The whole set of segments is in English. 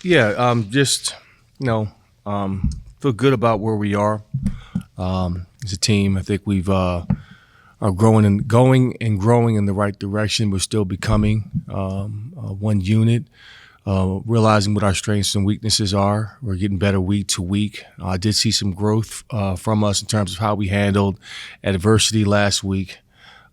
Yeah, just you know, feel good about where we are as a team. I think we've are going and growing in the right direction. We're still becoming one unit, realizing what our strengths and weaknesses are. We're getting better week to week. I did see some growth from us in terms of how we handled adversity last week.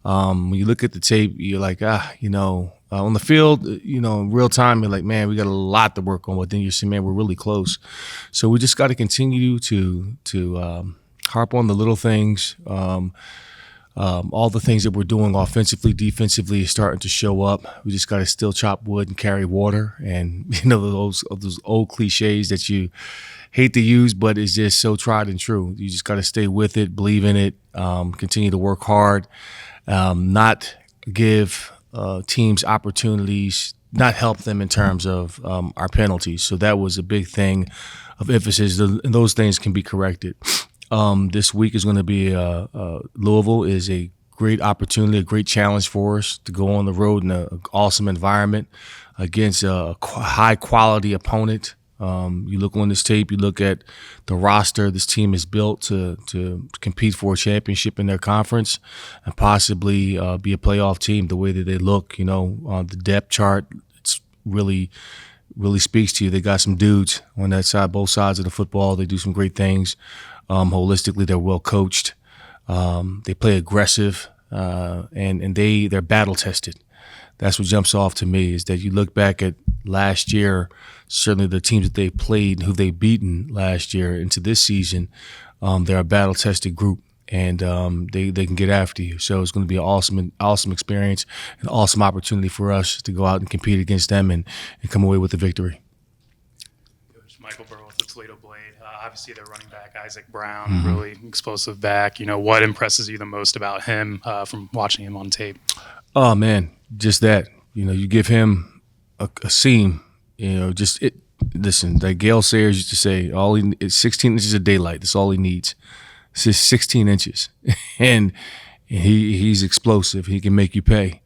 When you look at the tape, you're like, on the field, in real time, you're like, man, we got a lot to work on. But then you see, man, we're really close. So we just got to continue to harp on the little things. All the things that we're doing offensively, defensively is starting to show up. We just got to still chop wood and carry water. And, those old cliches that you hate to use, but it's just so tried and true. You just got to stay with it, believe in it, continue to work hard, not give teams opportunities, not help them in terms of our penalties. So that was a big thing of emphasis, and those things can be corrected. This week is going to be Louisville is a great opportunity, a great challenge for us to go on the road in an awesome environment against a high-quality opponent. You look on this tape, you look at the roster this team is built to compete for a championship in their conference and possibly be a playoff team. The way that they look, on the depth chart, it's really speaks to you. They got some dudes on that side, both sides of the football. They do some great things. Holistically, they're well coached. They play aggressive, and they're battle tested. That's what jumps off to me is that you look back at last year, certainly the teams that they played, who they beaten last year into this season, they're a battle-tested group, and they can get after you. So it's going to be an awesome experience, an awesome opportunity for us to go out and compete against them and come away with the victory. Coach Michael Burrow with the Toledo Blade. Obviously, their running back, Isaac Brown, really explosive back. What impresses you the most about him from watching him on tape? Oh, man, just that. You give him a seam, listen, like Gale Sayers used to say, it's 16 inches of daylight. That's all he needs. It's just 16 inches. and he's explosive. He can make you pay.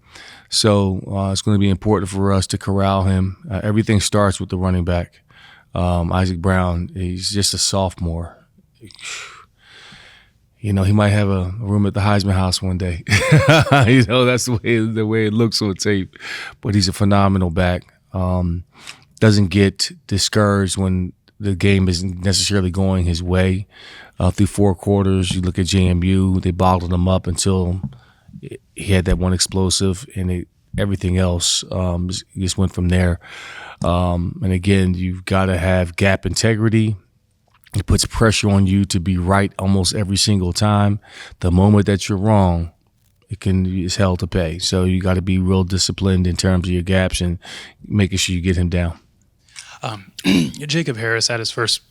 So it's going to be important for us to corral him. Everything starts with the running back. Isaac Brown, he's just a sophomore. He might have a room at the Heisman House one day. That's the way it looks on tape. But he's a phenomenal back. Doesn't get discouraged when the game isn't necessarily going his way. Through 4 quarters, you look at JMU, they bottled him up until he had that one explosive, and everything else just went from there. And again, you've got to have gap integrity. It puts pressure on you to be right almost every single time. The moment that you're wrong, it's hell to pay. So you got to be real disciplined in terms of your gaps and making sure you get him down. Jacob Harris had his first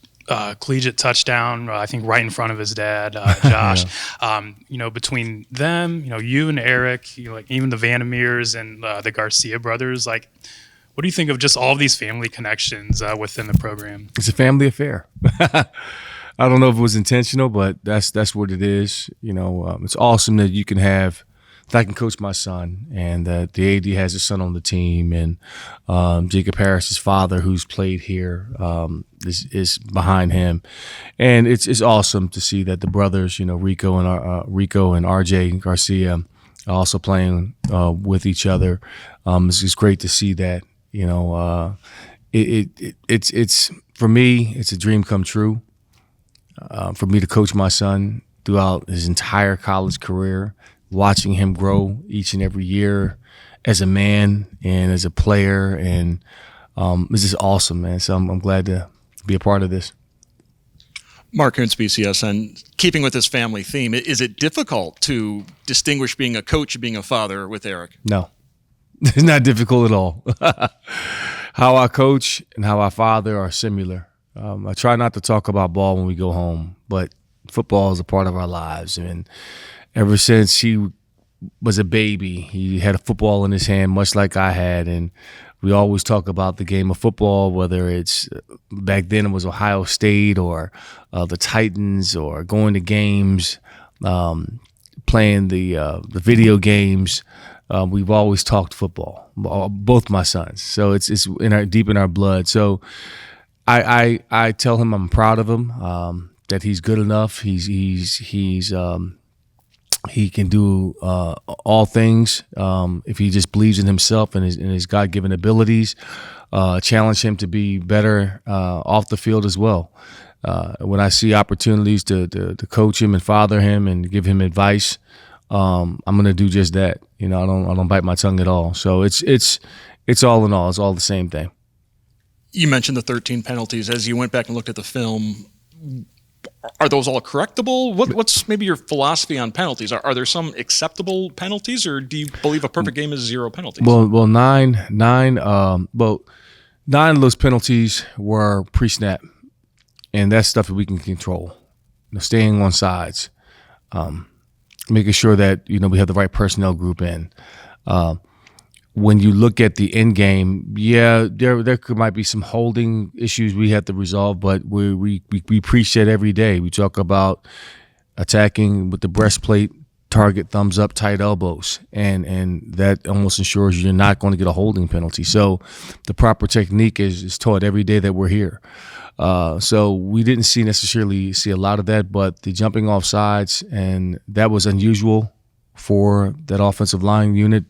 collegiate touchdown, I think right in front of his dad, Josh. Yeah. Between them, you and Eric, even the Vandermeers and the Garcia brothers, what do you think of just all of these family connections within the program? It's a family affair. I don't know if it was intentional, but that's what it is. It's awesome that I can coach my son, and that the AD has a son on the team, and Jacob Harris's father, who's played here, is behind him, and it's awesome to see that the brothers, Rico and RJ Garcia, are also playing with each other. It's great to see that. It's for me, it's a dream come true. For me to coach my son throughout his entire college career, watching him grow each and every year as a man and as a player, and it's just awesome, man. So I'm glad to be a part of this. Mark Kuntz, BCSN, keeping with this family theme, is it difficult to distinguish being a coach and being a father with Eric? No. It's not difficult at all. How I coach and how I father are similar. I try not to talk about ball when we go home, but football is a part of our lives. And ever since he was a baby, he had a football in his hand, much like I had. And we always talk about the game of football, whether it's back then it was Ohio State or the Titans, or going to games, playing the video games. We've always talked football, both my sons. So it's deep in our blood. So I tell him I'm proud of him, that he's good enough. He can do all things if he just believes in himself and his God-given abilities. Challenge him to be better off the field as well. When I see opportunities to coach him and father him and give him advice, I'm going to do just that. I don't bite my tongue at all. So it's all in all, it's all the same thing. You mentioned the 13 penalties. As you went back and looked at the film, are those all correctable? What's maybe your philosophy on penalties? Are there some acceptable penalties, or do you believe a perfect game is 0 penalties? Well, nine of those penalties were pre-snap, and that's stuff that we can control. Staying on sides, making sure that we have the right personnel group in. When you look at the end game, there might be some holding issues we have to resolve, but we preach that every day. We talk about attacking with the breastplate, target, thumbs up, tight elbows, and that almost ensures you're not going to get a holding penalty. So the proper technique is taught every day that we're here. So we didn't necessarily see a lot of that, but the jumping off sides, and that was unusual for that offensive line unit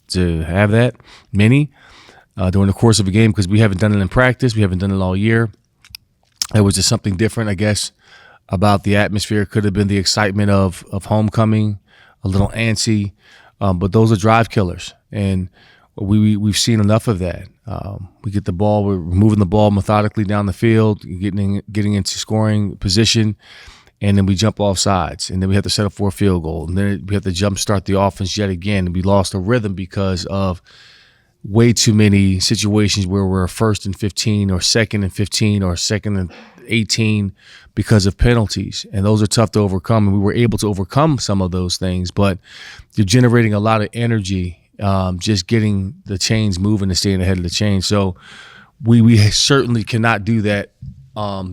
to have that many during the course of a game, because we haven't done it in practice. We haven't done it all year. It was just something different, I guess, about the atmosphere. It could have been the excitement of homecoming, a little antsy, but those are drive killers, and we've seen enough of that. We get the ball, we're moving the ball methodically down the field, getting into scoring position, and then we jump off sides, and then we have to set up for a field goal, and then we have to jumpstart the offense yet again, and we lost a rhythm because of way too many situations where we're 1st and 15 or 2nd and 15 or 2nd and 18 because of penalties, and those are tough to overcome, and we were able to overcome some of those things, but you're generating a lot of energy just getting the chains moving and staying ahead of the chain. So we certainly cannot do that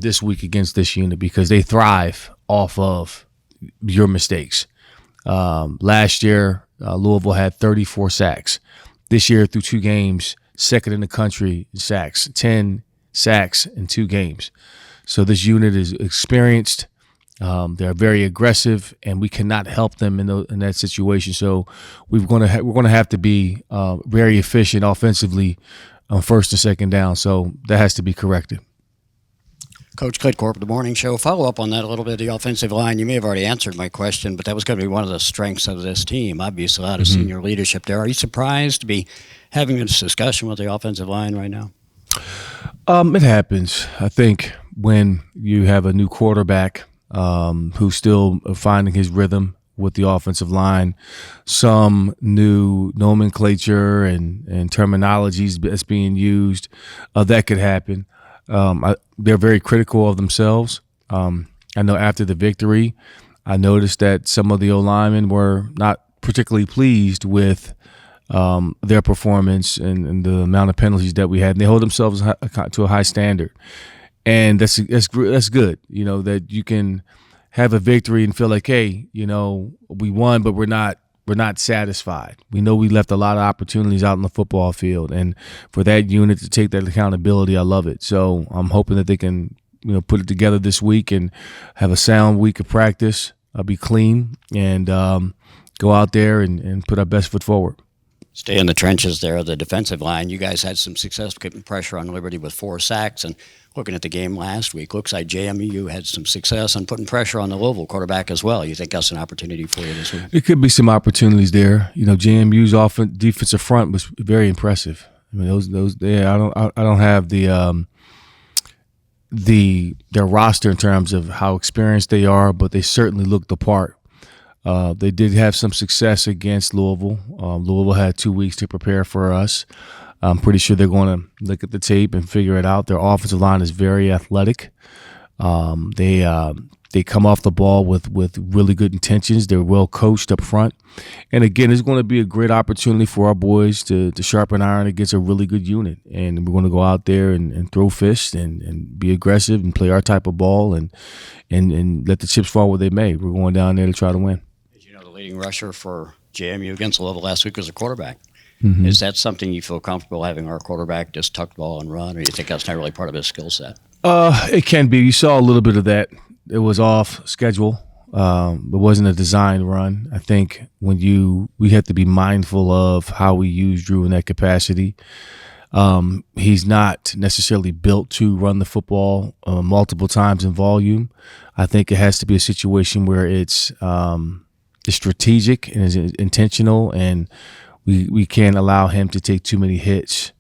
this week against this unit, because they thrive off of your mistakes. Last year, Louisville had 34 sacks. This year, through 2 games, 2nd in the country in sacks, 10 sacks in 2 games. So this unit is experienced. They're very aggressive, and we cannot help them in that situation. So we're going to have to be very efficient offensively on 1st and 2nd down. So that has to be corrected. Coach Klitkorp, the morning show. Follow up on that a little bit, the offensive line. You may have already answered my question, but that was going to be one of the strengths of this team. Obviously, a lot of senior leadership there. Are you surprised to be having this discussion with the offensive line right now? It happens. I think when you have a new quarterback who's still finding his rhythm with the offensive line, some new nomenclature and terminologies that's being used, that could happen. They're very critical of themselves. I know after the victory, I noticed that some of the O-linemen were not particularly pleased with their performance and the amount of penalties that we had. And they hold themselves to a high standard, and that's good. That you can have a victory and feel like, hey, we won, but we're not satisfied. We know we left a lot of opportunities out in the football field, and for that unit to take that accountability, I love it. So I'm hoping that they can, put it together this week and have a sound week of practice, be clean, and go out there and put our best foot forward. Stay in the trenches there, the defensive line. You guys had some success keeping pressure on Liberty with 4 sacks, and looking at the game last week, looks like JMU had some success on putting pressure on the Louisville quarterback as well. You think that's an opportunity for you this week? It could be some opportunities there. JMU's defensive front was very impressive. I mean, those. Yeah, I don't have their roster in terms of how experienced they are, but they certainly looked the part. They did have some success against Louisville. Louisville had 2 weeks to prepare for us. I'm pretty sure they're going to look at the tape and figure it out. Their offensive line is very athletic. They come off the ball with really good intentions. They're well coached up front. And again, it's going to be a great opportunity for our boys to sharpen iron against a really good unit. And we're going to go out there and throw fists and be aggressive and play our type of ball and let the chips fall where they may. We're going down there to try to win. As you know, the leading rusher for JMU against Louisville last week was a quarterback. Is that something you feel comfortable having our quarterback just tuck the ball and run, or do you think that's not really part of his skill set? It can be. You saw a little bit of that. It was off schedule. It wasn't a designed run. I think we have to be mindful of how we use Drew in that capacity. He's not necessarily built to run the football multiple times in volume. I think it has to be a situation where it's strategic and is intentional, and we can't allow him to take too many hits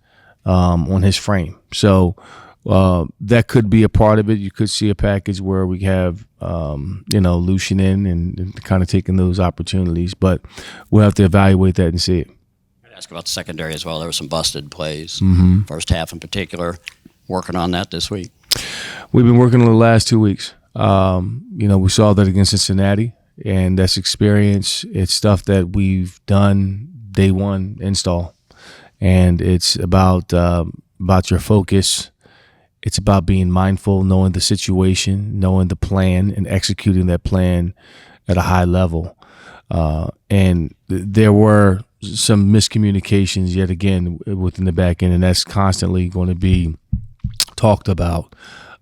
on his frame. So that could be a part of it. You could see a package where we have Lucian in and kind of taking those opportunities, but we'll have to evaluate that and see it. Ask about the secondary as well. There were some busted plays, first half in particular. Working on that this week. We've been working on the last 2 weeks. We saw that against Cincinnati, and that's experience. It's stuff that we've done day one install, and it's about your focus. It's about being mindful, knowing the situation, knowing the plan, and executing that plan at a high level. And there were some miscommunications yet again within the back end, and that's constantly going to be talked about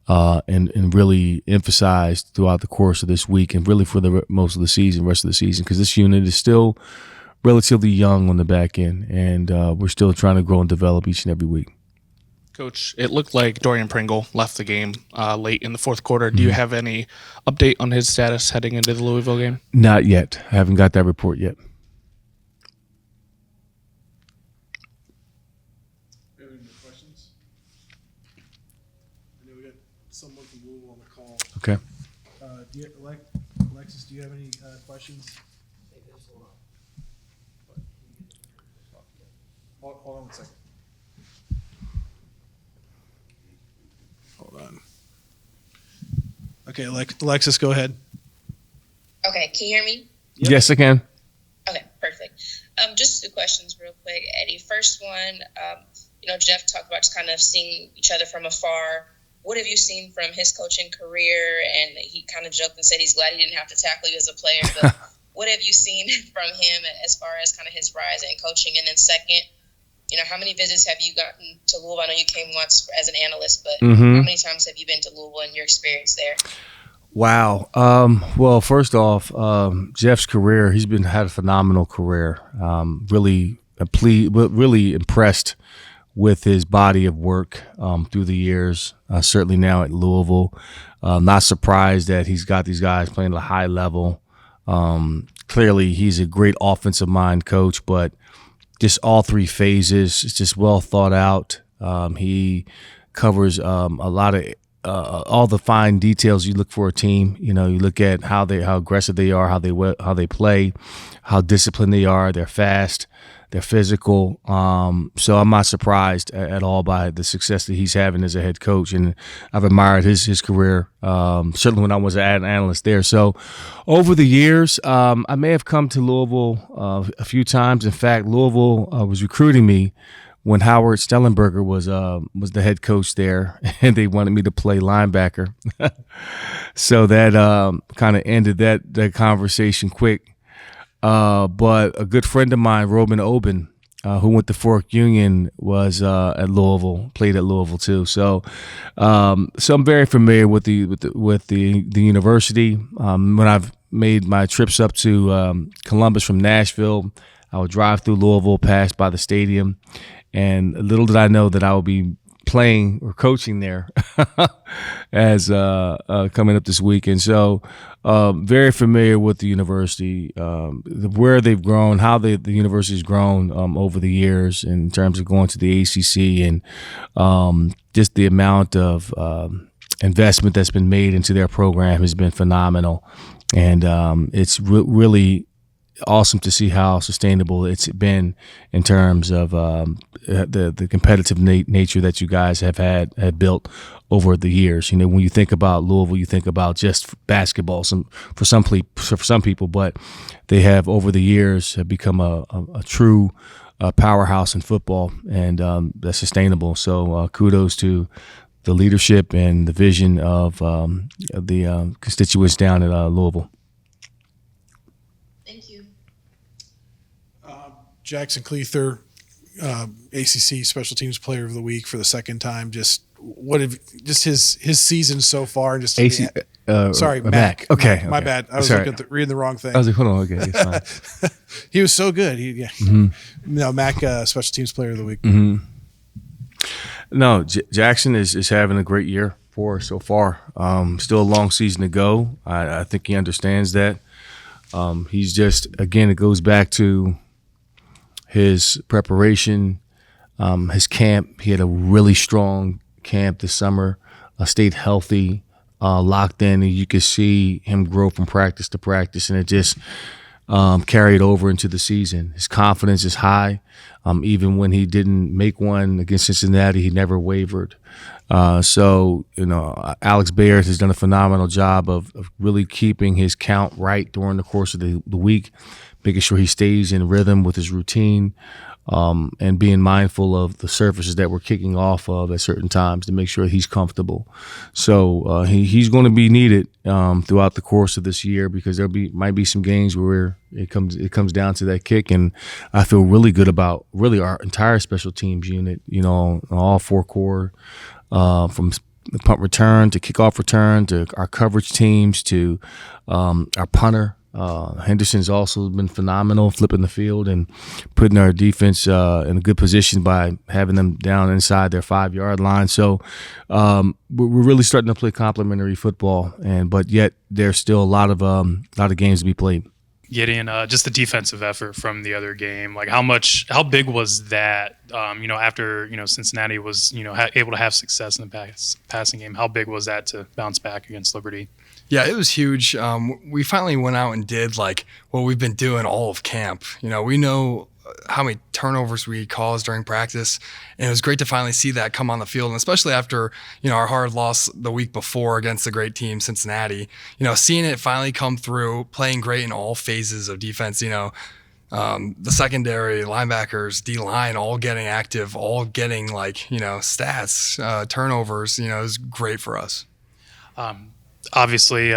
and really emphasized throughout the course of this week and really for the rest of the season, because this unit is still relatively young on the back end, and we're still trying to grow and develop each and every week. Coach, it looked like Dorian Pringle left the game late in the fourth quarter. Do you have any update on his status heading into the Louisville game? Not yet. I haven't got that report yet. Any questions? I know we got someone from Louisville on the call. Okay. Alexis, do you have any questions? Hold on 1 second. Hold on. Okay, Alexis, go ahead. Okay, can you hear me? Yep. Yes, I can. Okay, perfect. Just 2 questions real quick, Eddie. First one, Jeff talked about just kind of seeing each other from afar. What have you seen from his coaching career? And he kind of joked and said he's glad he didn't have to tackle you as a player. But what have you seen from him as far as kind of his rise in coaching? And then second, how many visits have you gotten to Louisville? I know you came once as an analyst, but how many times have you been to Louisville in your experience there? Wow. Well, first off, Jeff's career, he's had a phenomenal career. Really impressed with his body of work through the years, certainly now at Louisville. Not surprised that he's got these guys playing at a high level. Clearly, he's a great offensive mind coach, but just all 3 phases, it's just well thought out. He covers a lot of all the fine details you look for a team. You look at how aggressive they are, how they play, how disciplined they are. They're fast, they're physical. So I'm not surprised at all by the success that he's having as a head coach, and I've admired his career. Certainly when I was an analyst there. So over the years, I may have come to Louisville a few times. In fact, Louisville was recruiting me when Howard Stellenberger was the head coach there, and they wanted me to play linebacker. So that kind of ended that conversation quick. But a good friend of mine, Robin Oben, who went to Fork Union, was at Louisville, played at Louisville too. So I'm very familiar with the university. When I've made my trips up to Columbus from Nashville, I would drive through Louisville, pass by the stadium. And little did I know that I would be playing or coaching there as coming up this weekend. So very familiar with the university, where they've grown, how the university's grown over the years in terms of going to the ACC, and just the amount of investment that's been made into their program has been phenomenal. And it's really awesome to see how sustainable it's been in terms of the competitive nature that you guys have built over the years. When you think about Louisville, you think about just basketball. For some people, but they have over the years have become a true powerhouse in football, and that's sustainable. So kudos to the leadership and the vision of the constituents down at Louisville. Thank you. Jackson Cleather, ACC Special Teams Player of the Week for the second time. Just his season so far, and just AC, sorry, Mac. Okay, my okay. bad. I was Sorry. reading the wrong thing. I was like, hold on, okay, it's fine. He was so good. No, Mac, Special Teams Player of the Week. No, Jackson is having a great year for us so far. Still a long season to go. I think he understands that. He's just, again, it goes back to his preparation, his camp. He had a really strong camp this summer, stayed healthy, locked in, and you could see him grow from practice to practice, and it just carried over into the season. His confidence is high. Even when he didn't make one against Cincinnati, he never wavered. So, Alex Baird has done a phenomenal job of really keeping his count right during the course of the week, making sure he stays in rhythm with his routine, and being mindful of the surfaces that we're kicking off of at certain times to make sure he's comfortable. So he's going to be needed throughout the course of this year, because might be some games where it comes down to that kick, and I feel really good about really our entire special teams unit. All four core, from the punt return to kickoff return to our coverage teams to our punter. Henderson's also been phenomenal, flipping the field and putting our defense in a good position by having them down inside their 5-yard line. So we're really starting to play complementary football, but yet there's still a lot of games to be played. Getting just the defensive effort from the other game, like how big was that? After Cincinnati was able to have success in the passing game, how big was that to bounce back against Liberty? Yeah, it was huge. We finally went out and did like what we've been doing all of camp. We know how many turnovers we caused during practice, and it was great to finally see that come on the field, and especially after our hard loss the week before against the great team Cincinnati. Seeing it finally come through, playing great in all phases of defense. The secondary, linebackers, D-line, all getting active, all getting stats, turnovers. It was great for us. Obviously,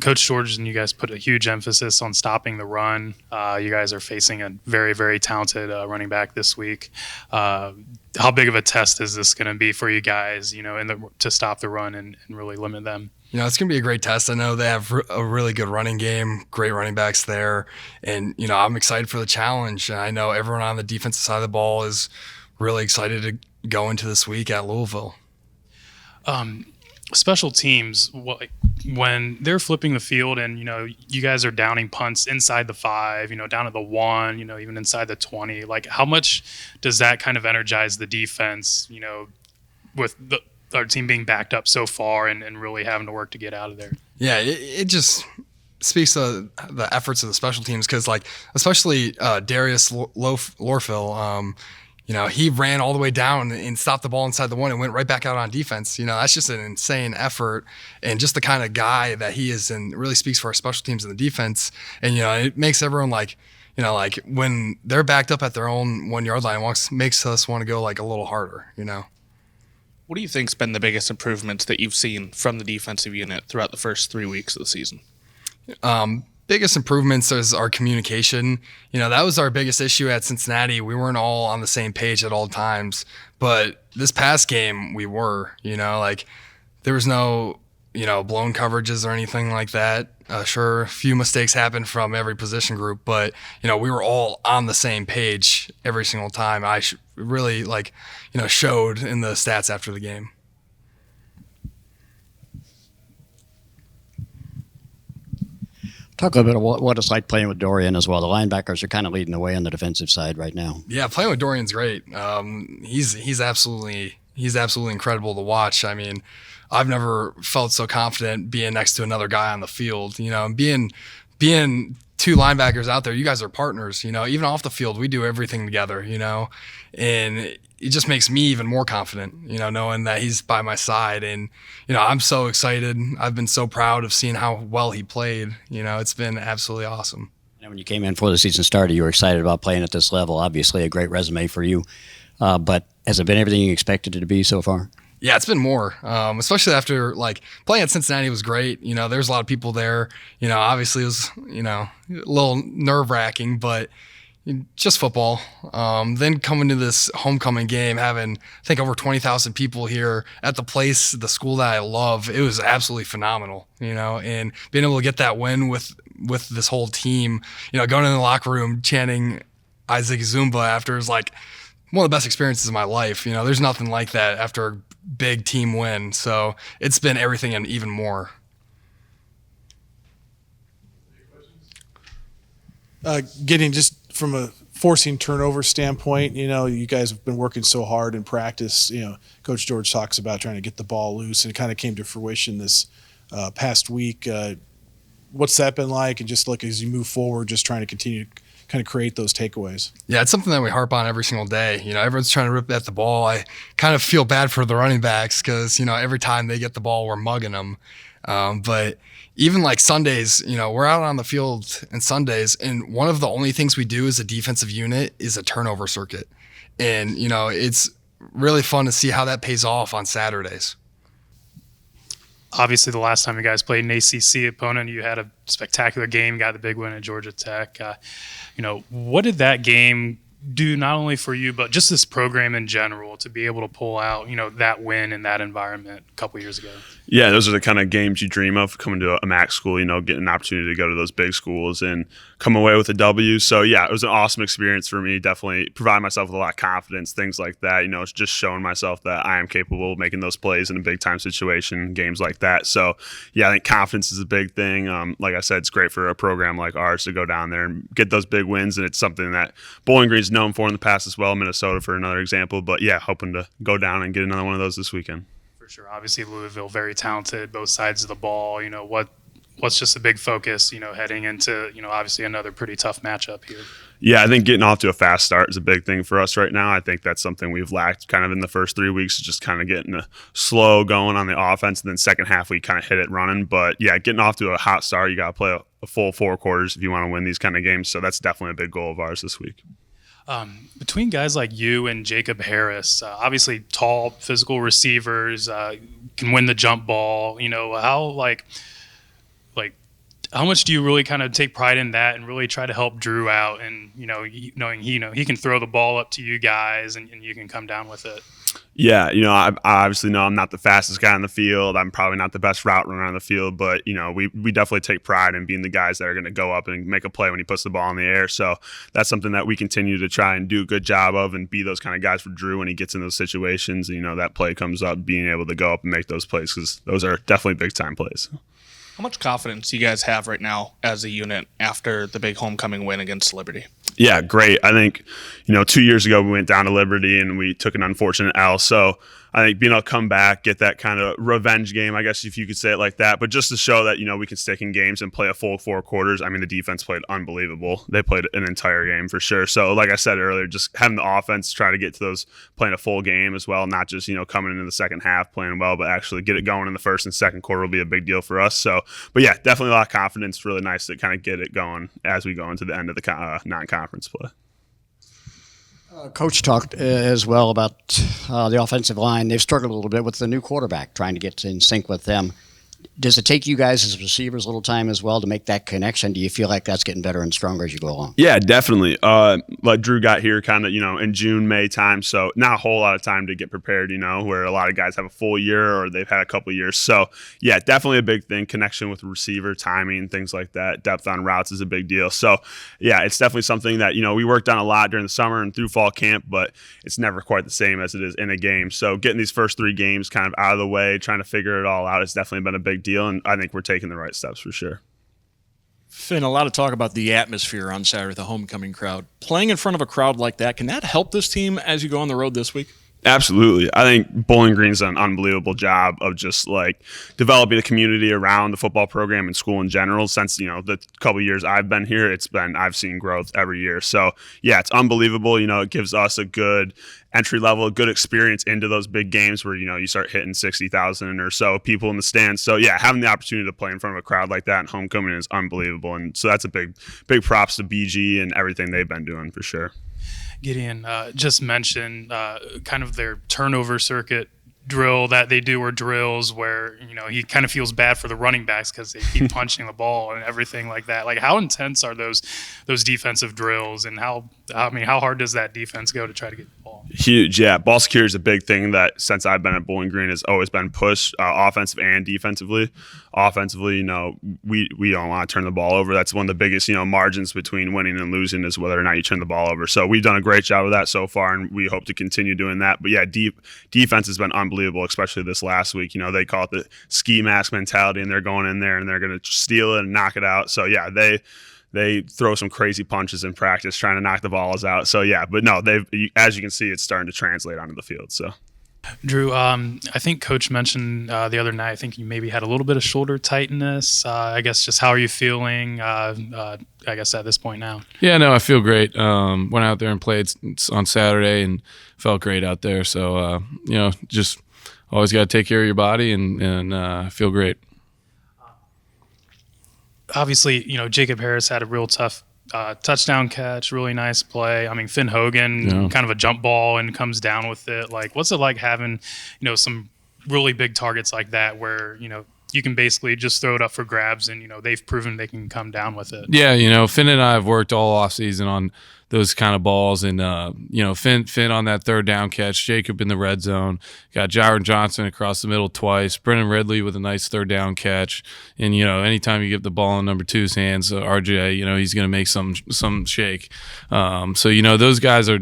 Coach George and you guys put a huge emphasis on stopping the run. You guys are facing a very, very talented running back this week. How big of a test is this going to be for you guys, to stop the run and really limit them? It's going to be a great test. I know they have a really good running game, great running backs there. And, I'm excited for the challenge. I know everyone on the defensive side of the ball is really excited to go into this week at Louisville. Special teams, when they're flipping the field and you guys are downing punts inside the 5, down at the 1, even inside the 20, like how much does that kind of energize the defense, with our team being backed up so far and really having to work to get out of there? Yeah, it just speaks to the efforts of the special teams, because especially Darius Lorfil, he ran all the way down and stopped the ball inside the 1 and went right back out on defense. That's just an insane effort, and just the kind of guy that he is, and really speaks for our special teams and the defense. And, it makes everyone when they're backed up at their own 1-yard line, makes us want to go a little harder, What do you think's been the biggest improvements that you've seen from the defensive unit throughout the first 3 weeks of the season? Biggest improvements is our communication. That was our biggest issue at Cincinnati. We weren't all on the same page at all times, but this past game we were. There was no blown coverages or anything like that. Sure, a few mistakes happened from every position group, but we were all on the same page every single time. I really showed in the stats after the game. Talk a little bit about what it's like playing with Dorian as well. The linebackers are kind of leading the way on the defensive side right now. Yeah, playing with Dorian's great. He's absolutely incredible to watch. I mean, I've never felt so confident being next to another guy on the field. Being two linebackers out there, you guys are partners. Even off the field, we do everything together. And it just makes me even more confident, knowing that he's by my side. And, I'm so excited. I've been so proud of seeing how well he played. It's been absolutely awesome. And when you came in before the season started, you were excited about playing at this level. Obviously, a great resume for you. But has it been everything you expected it to be so far? Yeah, it's been more, especially after playing at Cincinnati was great. There's a lot of people there. Obviously it was, a little nerve wracking, but just football. Then coming to this homecoming game, having I think over 20,000 people here at the place, the school that I love, it was absolutely phenomenal. And being able to get that win with this whole team, going in the locker room chanting Isaac Zumba after is like one of the best experiences of my life. There's nothing like that after a big team win. So it's been everything and even more. Getting just from a forcing turnover standpoint, you guys have been working so hard in practice. Coach George talks about trying to get the ball loose, and it kind of came to fruition this past week. What's that been like? And just like as you move forward, just trying to continue to kind of create those takeaways. Yeah, it's something that we harp on every single day. Everyone's trying to rip at the ball. I kind of feel bad for the running backs because, every time they get the ball, we're mugging them. But even like Sundays, we're out on the field and Sundays, and one of the only things we do as a defensive unit is a turnover circuit. And, it's really fun to see how that pays off on Saturdays. Obviously, the last time you guys played an ACC opponent, you had a spectacular game, got the big win at Georgia Tech. What did that game do not only for you, but just this program in general to be able to pull out, that win in that environment a couple years ago? Yeah, those are the kind of games you dream of coming to a MAC school, getting an opportunity to go to those big schools and come away with a W. So, yeah, it was an awesome experience for me. Definitely provided myself with a lot of confidence, things like that. It's just showing myself that I am capable of making those plays in a big-time situation, games like that. So, yeah, I think confidence is a big thing. Like I said, it's great for a program like ours to go down there and get those big wins, and it's something that Bowling Green's known for in the past as well, Minnesota for another example. But, yeah, hoping to go down and get another one of those this weekend. Sure. Obviously, Louisville, very talented, both sides of the ball. What's just a big focus, heading into, obviously another pretty tough matchup here? Yeah, I think getting off to a fast start is a big thing for us right now. I think that's something we've lacked kind of in the first 3 weeks, just kind of getting a slow going on the offense. And then second half, we kind of hit it running. But yeah, getting off to a hot start, you got to play a full 4 quarters if you want to win these kind of games. So that's definitely a big goal of ours this week. Between guys like you and Jacob Harris, obviously tall, physical receivers, can win the jump ball. How much do you really kind of take pride in that and really try to help Drew out and knowing he can throw the ball up to you guys and you can come down with it? Yeah, I obviously know I'm not the fastest guy on the field. I'm probably not the best route runner on the field, but we definitely take pride in being the guys that are going to go up and make a play when he puts the ball in the air. So that's something that we continue to try and do a good job of and be those kind of guys for Drew when he gets in those situations. That play comes up, being able to go up and make those plays because those are definitely big time plays. How much confidence do you guys have right now as a unit after the big homecoming win against Liberty? Yeah, great. I think, 2 years ago we went down to Liberty and we took an unfortunate L. So I think being able to come back, get that kind of revenge game, I guess if you could say it like that, but just to show that, we can stick in games and play a full 4 quarters. I mean, the defense played unbelievable. They played an entire game for sure. So like I said earlier, just having the offense try to get to those, playing a full game as well, not just, coming into the second half playing well, but actually get it going in the first and second quarter will be a big deal for us. So, but yeah, definitely a lot of confidence. Really nice to kind of get it going as we go into the end of the non-conference play. Coach talked as well about the offensive line. They've struggled a little bit with the new quarterback, trying to get in sync with them. Does it take you guys as receivers a little time as well to make that connection? Do you feel like that's getting better and stronger as you go along? Yeah, definitely. Like Drew got here kind of, in June, May time. So not a whole lot of time to get prepared, where a lot of guys have a full year or they've had a couple of years. So yeah, definitely a big thing. Connection with receiver, timing, things like that. Depth on routes is a big deal. So yeah, it's definitely something that, we worked on a lot during the summer and through fall camp, but it's never quite the same as it is in a game. So getting these first 3 games kind of out of the way, trying to figure it all out has definitely been a big deal. And I think we're taking the right steps for sure. Finn, a lot of talk about the atmosphere on Saturday, the homecoming crowd. Playing in front of a crowd like that, can that help this team as you go on the road this week? Absolutely. I think Bowling Green's done an unbelievable job of just like developing a community around the football program and school in general. Since, the couple of years I've been here, I've seen growth every year. So yeah, it's unbelievable. It gives us a good entry level, a good experience into those big games where, you start hitting 60,000 or so people in the stands. So yeah, having the opportunity to play in front of a crowd like that in homecoming is unbelievable. And so that's a big props to BG and everything they've been doing for sure. Gideon just mentioned kind of their turnover circuit drill that they do or drills where, you know, he kind of feels bad for the running backs because they keep punching the ball and everything like that. Like, how intense are those defensive drills, and how hard does that defense go to try to get the ball? Huge, yeah. Ball security is a big thing that since I've been at Bowling Green has always been pushed, offensive and defensively. Offensively, you know, we don't want to turn the ball over. That's one of the biggest, you know, margins between winning and losing is whether or not you turn the ball over. So we've done a great job of that so far, and we hope to continue doing that. But yeah, defense has been unbelievable, especially this last week. You know, they call it the ski mask mentality, and they're going in there and they're going to steal it and knock it out. So yeah, they throw some crazy punches in practice trying to knock the balls out. So yeah, but no, as you can see, it's starting to translate onto the field. So. Drew, I think Coach mentioned the other night, I think you maybe had a little bit of shoulder tightness. I guess just how are you feeling, I guess, at this point now? Yeah, no, I feel great. Went out there and played on Saturday and felt great out there. So, you know, just always got to take care of your body and feel great. Obviously, you know, Jacob Harris had a real tough touchdown catch, really nice play. I mean, Finn Hogan, kind of a jump ball and comes down with it. Like, what's it like having, you know, some really big targets like that where, you know, you can basically just throw it up for grabs and, you know, they've proven they can come down with it. Yeah, you know, Finn and I have worked all offseason on those kind of balls. And, you know, Finn on that third down catch, Jacob in the red zone, got Jaron Johnson across the middle twice, Brennan Ridley with a nice third down catch. And, you know, anytime you get the ball in number two's hands, RJ, you know, he's going to make some shake. So, you know, those guys are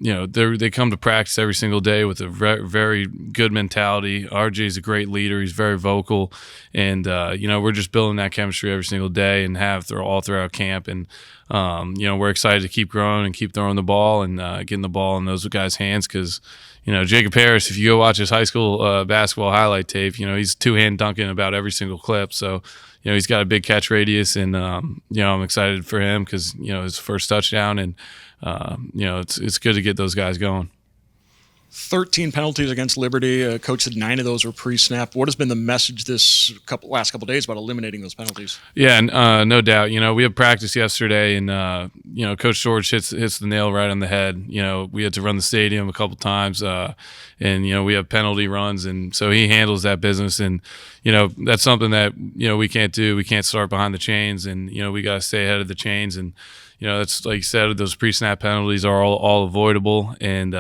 you know, they come to practice every single day with a very good mentality. RJ is a great leader. He's very vocal. And, you know, we're just building that chemistry every single day and all throughout camp. And, you know, we're excited to keep growing and keep throwing the ball and getting the ball in those guys' hands because, you know, Jacob Harris, if you go watch his high school basketball highlight tape, you know, he's two-hand dunking about every single clip. So, you know, he's got a big catch radius and, you know, I'm excited for him because, you know, his first touchdown and, you know, it's good to get those guys going. 13 penalties against Liberty. Coach said 9 of those were pre-snap. What has been the message last couple of days about eliminating those penalties? Yeah, no doubt. You know, we had practice yesterday, and you know, Coach George hits the nail right on the head. You know, we had to run the stadium a couple times, and you know, we have penalty runs, and so he handles that business. And you know, that's something that you know we can't do. We can't start behind the chains, and you know, we got to stay ahead of the chains. And you know, that's like you said, those pre-snap penalties are all avoidable, and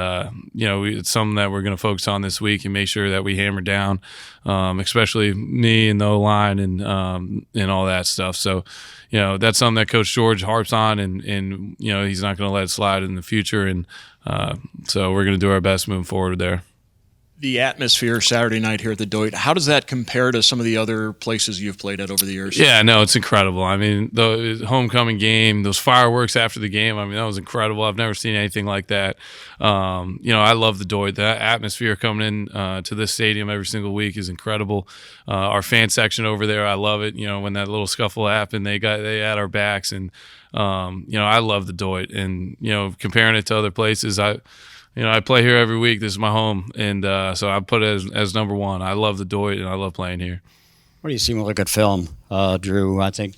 you know, it's something that we're going to focus on this week and make sure that we hammer down, especially me and the O-line and all that stuff. So, you know, that's something that Coach George harps on, and you know, he's not going to let it slide in the future, and so we're going to do our best moving forward there. The atmosphere Saturday night here at the Doit, how does that compare to some of the other places you've played at over the years? Yeah, no, it's incredible. I mean, the homecoming game, those fireworks after the game, I mean, that was incredible. I've never seen anything like that. You know, I love the Doit. The atmosphere coming in to this stadium every single week is incredible. Our fan section over there, I love it. You know, when that little scuffle happened, they had our backs, and you know, I love the Doit. And you know, comparing it to other places, you know, I play here every week. This is my home, and so I put it as number one. I love the Doit, and I love playing here. What do you see with a good film, Drew? I think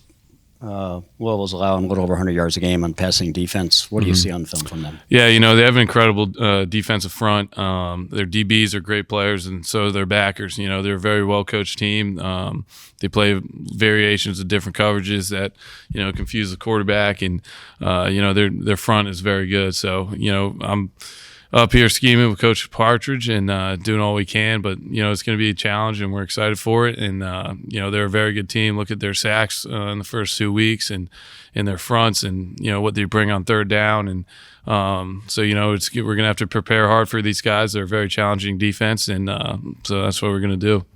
Louisville's allowing a little over 100 yards a game on passing defense. What do you see on film from them? Yeah, you know, they have an incredible defensive front. Their DBs are great players, and so are their backers. You know, they're a very well-coached team. They play variations of different coverages that, you know, confuse the quarterback, and, you know, their front is very good. So, you know, I'm up here scheming with Coach Partridge and doing all we can, but you know, it's going to be a challenge, and we're excited for it. And you know, they're a very good team. Look at their sacks in the first 2 weeks, and in their fronts, and you know what they bring on third down. And so you know, we're going to have to prepare hard for these guys. They're a very challenging defense, and so that's what we're going to do.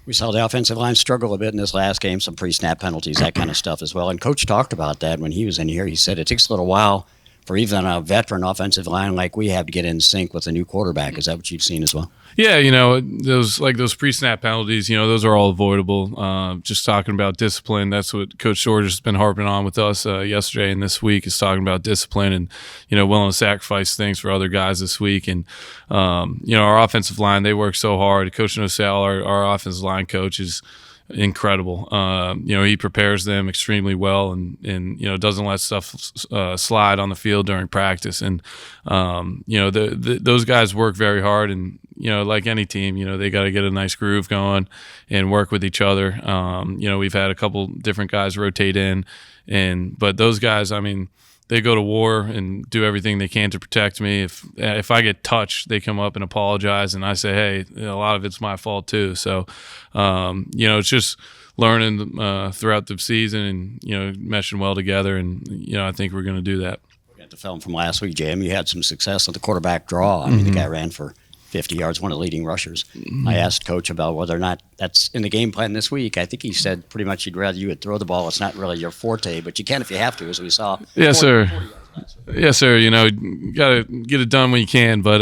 We saw the offensive line struggle a bit in this last game, some pre-snap penalties, that kind of stuff as well. And Coach talked about that when he was in here. He said it takes a little while for even a veteran offensive line like we have to get in sync with a new quarterback. Is that what you've seen as well? Yeah, you know, those pre-snap penalties, you know, those are all avoidable. Just talking about discipline, that's what Coach George has been harping on with us yesterday and this week, is talking about discipline and, you know, willing to sacrifice things for other guys this week. And, you know, our offensive line, they work so hard. Coach Nosal, our offensive line coach, is incredible. He prepares them extremely well, and doesn't let stuff slide on the field during practice. And those guys work very hard, and like any team, they got to get a nice groove going and work with each other. We've had a couple different guys rotate in, but those guys, I mean, they go to war and do everything they can to protect me. If I get touched, they come up and apologize, and I say, hey, a lot of it's my fault too. So, it's just learning throughout the season and meshing well together, and I think we're going to do that. Got the film from last week, Jim. You had some success with the quarterback draw. I mean, the guy ran for 50 yards, one of the leading rushers. I asked Coach about whether or not that's in the game plan this week. I think he said pretty much he'd rather you would throw the ball. It's not really your forte, but you can if you have to, as we saw. Yes, sir. Yes, sir. You got to get it done when you can. But,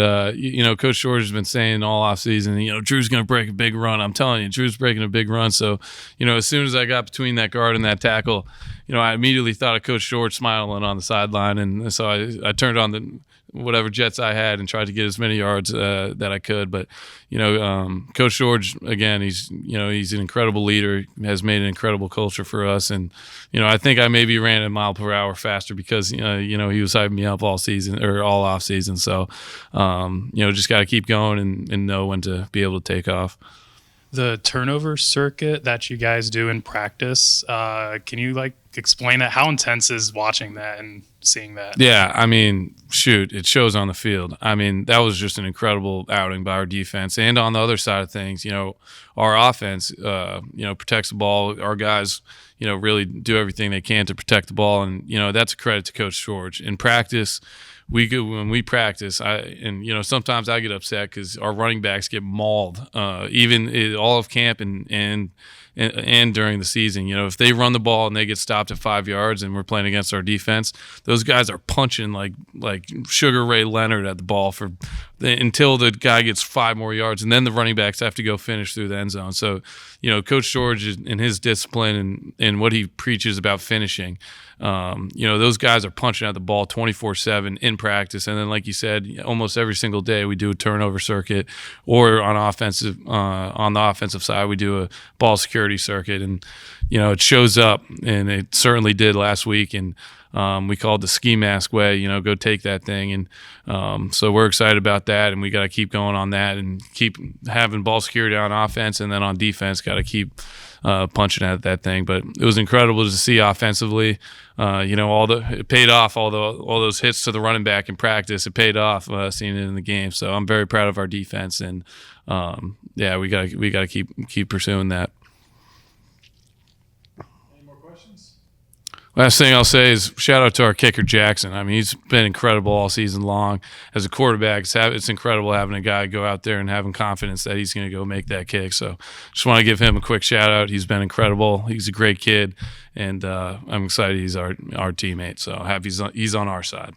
Coach George has been saying all offseason, Drew's going to break a big run. I'm telling you, Drew's breaking a big run. So, as soon as I got between that guard and that tackle, I immediately thought of Coach George smiling on the sideline. And so I turned on whatever jets I had and tried to get as many yards that I could. But, Coach George, again, he's an incredible leader, has made an incredible culture for us. And, I think I maybe ran a mile per hour faster because, he was hyping me up all season or all off season. So, just got to keep going and know when to be able to take off. The turnover circuit that you guys do in practice, can you explain that? How intense is watching that and seeing that? Yeah, I mean, shoot, it shows on the field. I mean, that was just an incredible outing by our defense. And on the other side of things, our offense, protects the ball. Our guys, really do everything they can to protect the ball. And, that's a credit to Coach George. In practice, when we practice, sometimes I get upset because our running backs get mauled, even all of camp and during the season. If they run the ball and they get stopped at 5 yards and we're playing against our defense, those guys are punching like Sugar Ray Leonard at the ball until the guy gets 5 more yards, and then the running backs have to go finish through the end zone. So, Coach George and his discipline and what he preaches about finishing, those guys are punching at the ball 24/7 in practice. And then, like you said, almost every single day we do a turnover circuit, or on the offensive side we do a ball security circuit. And it shows up, and it certainly did last week. And we call it the ski mask way, go take that thing. And so we're excited about that, and we got to keep going on that and keep having ball security on offense, and then on defense got to keep punching at that thing. But it was incredible to see offensively. It paid off. All those hits to the running back in practice, it paid off. Seeing it in the game. So I'm very proud of our defense, and we got to keep pursuing that. Last thing I'll say is shout out to our kicker, Jackson. I mean, he's been incredible all season long. As a quarterback, it's incredible having a guy go out there and having confidence that he's going to go make that kick. So just want to give him a quick shout out. He's been incredible. He's a great kid, and I'm excited he's our teammate. So happy he's on our side.